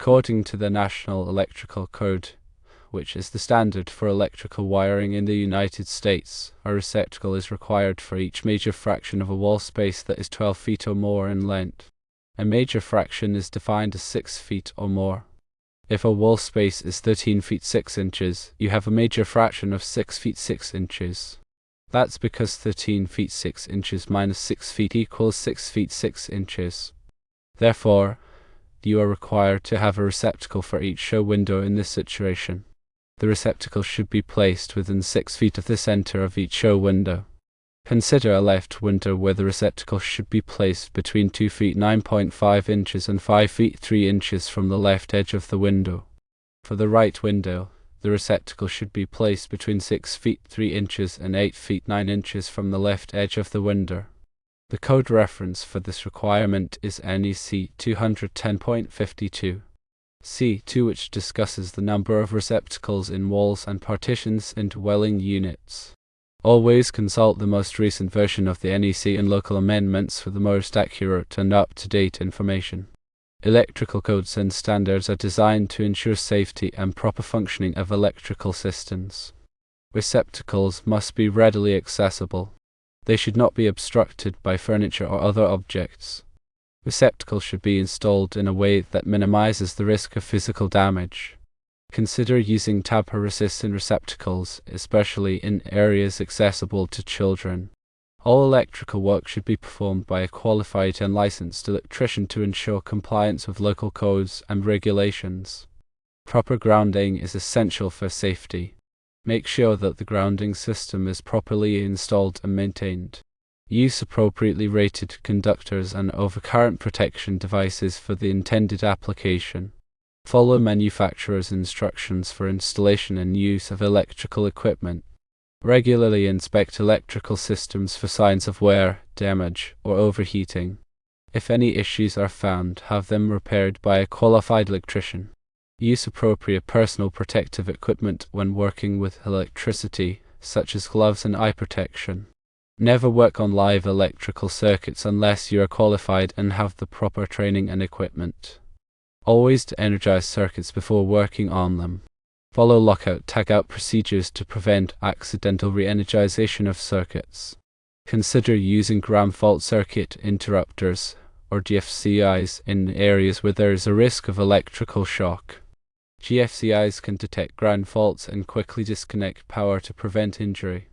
According to the National Electrical Code, which is the standard for electrical wiring in the United States, a receptacle is required for each major fraction of a wall space that is 12 feet or more in length. A major fraction is defined as 6 feet or more. If a wall space is 13 feet 6 inches, you have a major fraction of 6 feet 6 inches. That's because 13 feet 6 inches minus 6 feet equals 6 feet 6 inches. Therefore, you are required to have a receptacle for each show window in this situation. The receptacle should be placed within 6 feet of the center of each show window. Consider a left window where the receptacle should be placed between 2 feet 9.5 inches and 5 feet 3 inches from the left edge of the window. For the right window, the receptacle should be placed between 6 feet 3 inches and 8 feet 9 inches from the left edge of the window. The code reference for this requirement is NEC 210.52. C2, which discusses the number of receptacles in walls and partitions in dwelling units. Always consult the most recent version of the NEC and local amendments for the most accurate and up-to-date information. Electrical codes and standards are designed to ensure safety and proper functioning of electrical systems. Receptacles must be readily accessible. They should not be obstructed by furniture or other objects. Receptacles should be installed in a way that minimizes the risk of physical damage. Consider using tamper-resistant receptacles, especially in areas accessible to children. All electrical work should be performed by a qualified and licensed electrician to ensure compliance with local codes and regulations. Proper grounding is essential for safety. Make sure that the grounding system is properly installed and maintained. Use appropriately rated conductors and overcurrent protection devices for the intended application. Follow manufacturer's instructions for installation and use of electrical equipment. Regularly inspect electrical systems for signs of wear, damage, or overheating. If any issues are found, have them repaired by a qualified electrician. Use appropriate personal protective equipment when working with electricity, such as gloves and eye protection. Never work on live electrical circuits unless you are qualified and have the proper training and equipment. Always energize circuits before working on them. Follow lockout-tagout procedures to prevent accidental re-energization of circuits. Consider using ground fault circuit interrupters, or GFCIs, in areas where there is a risk of electrical shock. GFCIs can detect ground faults and quickly disconnect power to prevent injury.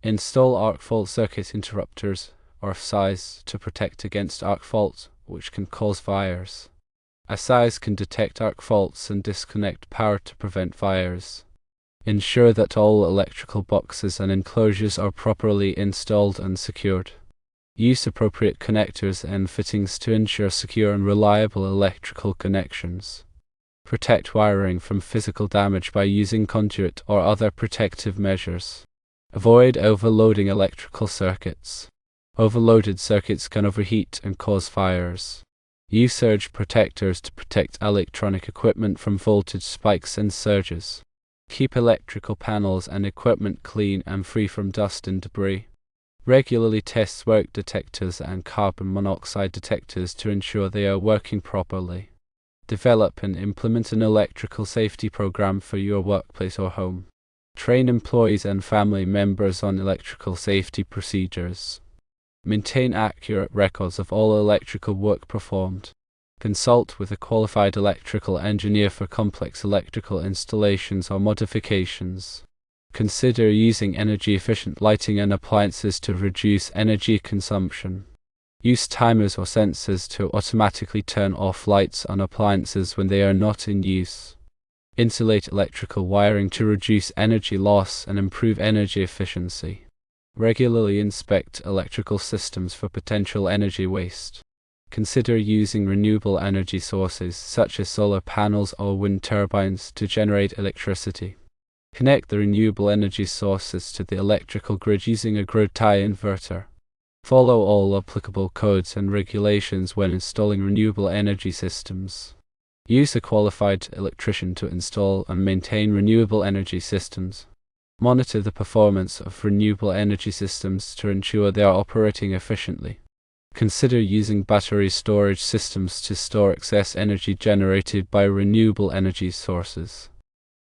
Install arc fault circuit interrupters, or SIs, to protect against arc faults, which can cause fires. SIs can detect arc faults and disconnect power to prevent fires. Ensure that all electrical boxes and enclosures are properly installed and secured. Use appropriate connectors and fittings to ensure secure and reliable electrical connections. Protect wiring from physical damage by using conduit or other protective measures. Avoid overloading electrical circuits. Overloaded circuits can overheat and cause fires. Use surge protectors to protect electronic equipment from voltage spikes and surges. Keep electrical panels and equipment clean and free from dust and debris. Regularly test smoke detectors and carbon monoxide detectors to ensure they are working properly. Develop and implement an electrical safety program for your workplace or home. Train employees and family members on electrical safety procedures. Maintain accurate records of all electrical work performed. Consult with a qualified electrical engineer for complex electrical installations or modifications. Consider using energy-efficient lighting and appliances to reduce energy consumption. Use timers or sensors to automatically turn off lights on appliances when they are not in use. Insulate electrical wiring to reduce energy loss and improve energy efficiency. Regularly inspect electrical systems for potential energy waste. Consider using renewable energy sources such as solar panels or wind turbines to generate electricity. Connect the renewable energy sources to the electrical grid using a grid tie inverter. Follow all applicable codes and regulations when installing renewable energy systems. Use a qualified electrician to install and maintain renewable energy systems. Monitor the performance of renewable energy systems to ensure they are operating efficiently. Consider using battery storage systems to store excess energy generated by renewable energy sources.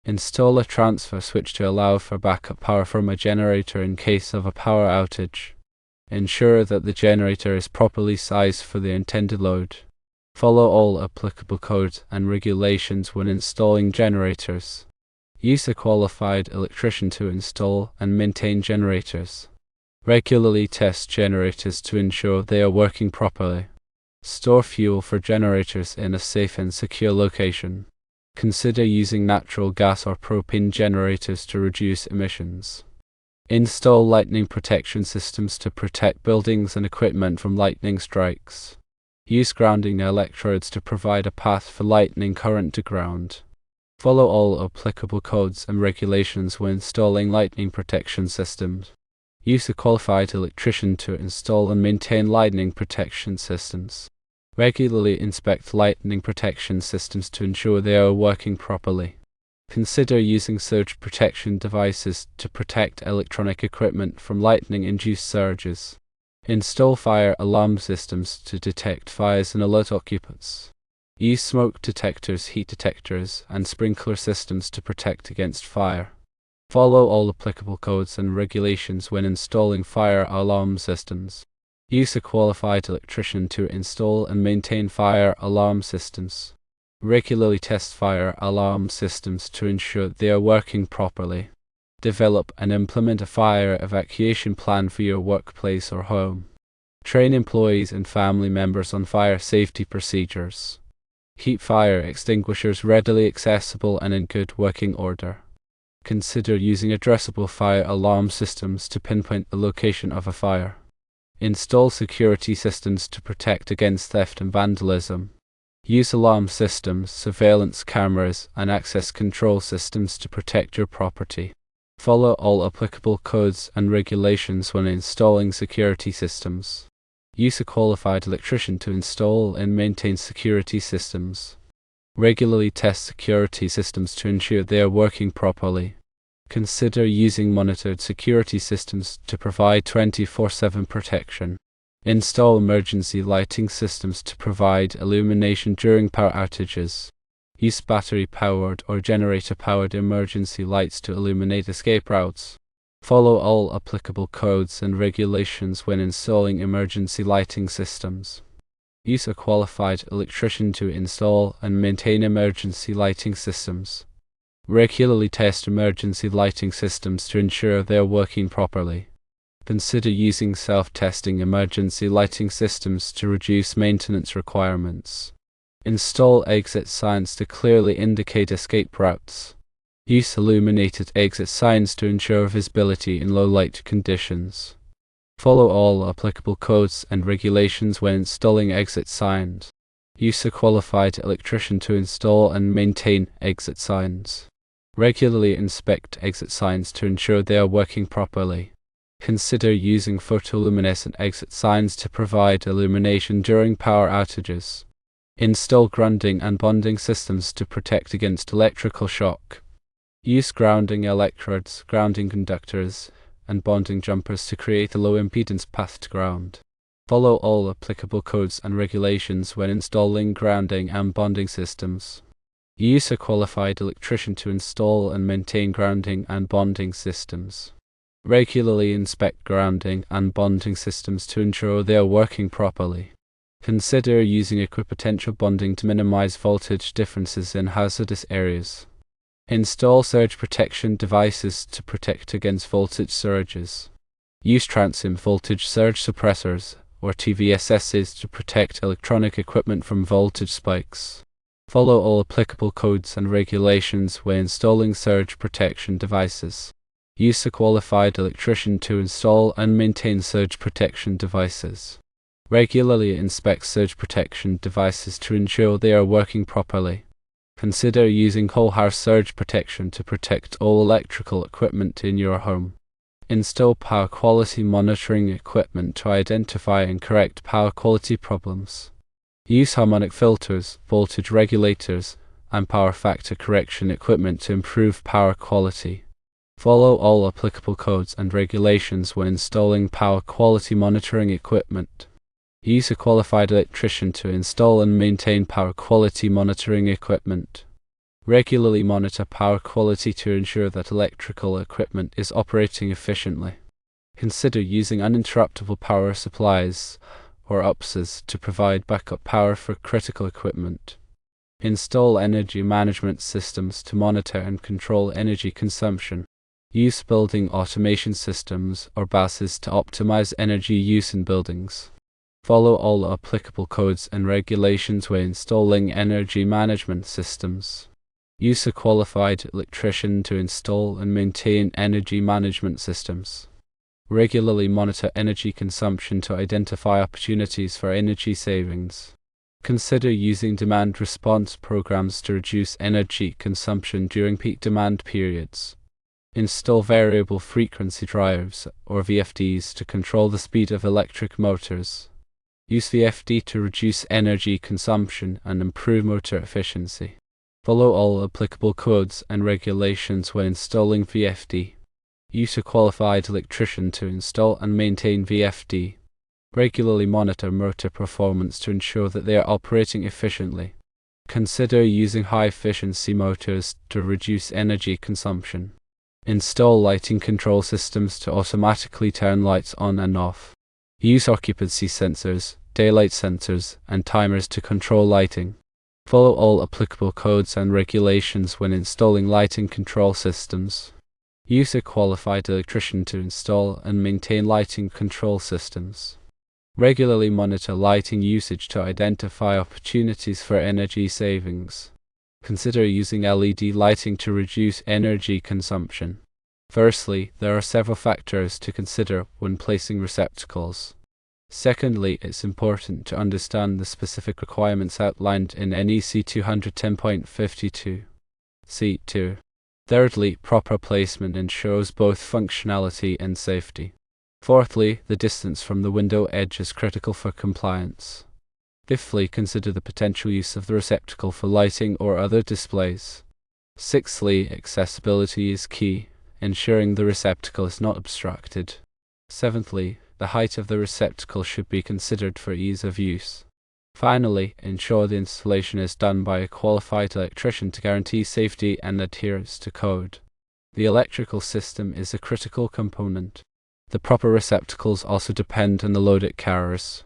Install a transfer switch to allow for backup power from a generator in case of a power outage. Ensure that the generator is properly sized for the intended load. Follow all applicable codes and regulations when installing generators. Use a qualified electrician to install and maintain generators. Regularly test generators to ensure they are working properly. Store fuel for generators in a safe and secure location. Consider using natural gas or propane generators to reduce emissions. Install lightning protection systems to protect buildings and equipment from lightning strikes. Use grounding electrodes to provide a path for lightning current to ground. Follow all applicable codes and regulations when installing lightning protection systems. Use a qualified electrician to install and maintain lightning protection systems. Regularly inspect lightning protection systems to ensure they are working properly. Consider using surge protection devices to protect electronic equipment from lightning-induced surges. Install fire alarm systems to detect fires and alert occupants. Use smoke detectors, heat detectors, and sprinkler systems to protect against fire. Follow all applicable codes and regulations when installing fire alarm systems. Use a qualified electrician to install and maintain fire alarm systems. Regularly test fire alarm systems to ensure they are working properly. Develop and implement a fire evacuation plan for your workplace or home. Train employees and family members on fire safety procedures. Keep fire extinguishers readily accessible and in good working order. Consider using addressable fire alarm systems to pinpoint the location of a fire. Install security systems to protect against theft and vandalism. Use alarm systems, surveillance cameras, and access control systems to protect your property. Follow all applicable codes and regulations when installing security systems. Use a qualified electrician to install and maintain security systems. Regularly test security systems to ensure they are working properly. Consider using monitored security systems to provide 24/7 protection. Install emergency lighting systems to provide illumination during power outages. Use battery-powered or generator-powered emergency lights to illuminate escape routes. Follow all applicable codes and regulations when installing emergency lighting systems. Use a qualified electrician to install and maintain emergency lighting systems. Regularly test emergency lighting systems to ensure they are working properly. Consider using self-testing emergency lighting systems to reduce maintenance requirements. Install exit signs to clearly indicate escape routes. Use illuminated exit signs to ensure visibility in low light conditions. Follow all applicable codes and regulations when installing exit signs. Use a qualified electrician to install and maintain exit signs. Regularly inspect exit signs to ensure they are working properly. Consider using photoluminescent exit signs to provide illumination during power outages. Install grounding and bonding systems to protect against electrical shock. Use grounding electrodes, grounding conductors, and bonding jumpers to create a low impedance path to ground. Follow all applicable codes and regulations when installing grounding and bonding systems. Use a qualified electrician to install and maintain grounding and bonding systems. Regularly inspect grounding and bonding systems to ensure they are working properly. Consider using equipotential bonding to minimize voltage differences in hazardous areas. Install surge protection devices to protect against voltage surges. Use transient voltage surge suppressors, or TVSSs, to protect electronic equipment from voltage spikes. Follow all applicable codes and regulations when installing surge protection devices. Use a qualified electrician to install and maintain surge protection devices. Regularly inspect surge protection devices to ensure they are working properly. Consider using whole house surge protection to protect all electrical equipment in your home. Install power quality monitoring equipment to identify and correct power quality problems. Use harmonic filters, voltage regulators, and power factor correction equipment to improve power quality. Follow all applicable codes and regulations when installing power quality monitoring equipment. Use a qualified electrician to install and maintain power quality monitoring equipment. Regularly monitor power quality to ensure that electrical equipment is operating efficiently. Consider using uninterruptible power supplies or UPSs to provide backup power for critical equipment. Install energy management systems to monitor and control energy consumption. Use building automation systems or BASes to optimize energy use in buildings. Follow all applicable codes and regulations when installing energy management systems. Use a qualified electrician to install and maintain energy management systems. Regularly monitor energy consumption to identify opportunities for energy savings. Consider using demand response programs to reduce energy consumption during peak demand periods. Install variable frequency drives or VFDs to control the speed of electric motors. Use VFD to reduce energy consumption and improve motor efficiency. Follow all applicable codes and regulations when installing VFD. Use a qualified electrician to install and maintain VFD. Regularly monitor motor performance to ensure that they are operating efficiently. Consider using high-efficiency motors to reduce energy consumption. Install lighting control systems to automatically turn lights on and off. Use occupancy sensors, daylight sensors, and timers to control lighting. Follow all applicable codes and regulations when installing lighting control systems. Use a qualified electrician to install and maintain lighting control systems. Regularly monitor lighting usage to identify opportunities for energy savings. Consider using LED lighting to reduce energy consumption. Firstly, there are several factors to consider when placing receptacles. Secondly, it's important to understand the specific requirements outlined in NEC 210.52 C2. Thirdly, proper placement ensures both functionality and safety. Fourthly, the distance from the window edge is critical for compliance. Fifthly, consider the potential use of the receptacle for lighting or other displays. Sixthly, accessibility is key, ensuring the receptacle is not obstructed. Seventhly, the height of the receptacle should be considered for ease of use. Finally, ensure the installation is done by a qualified electrician to guarantee safety and adherence to code. The electrical system is a critical component. The proper receptacles also depend on the load it carries.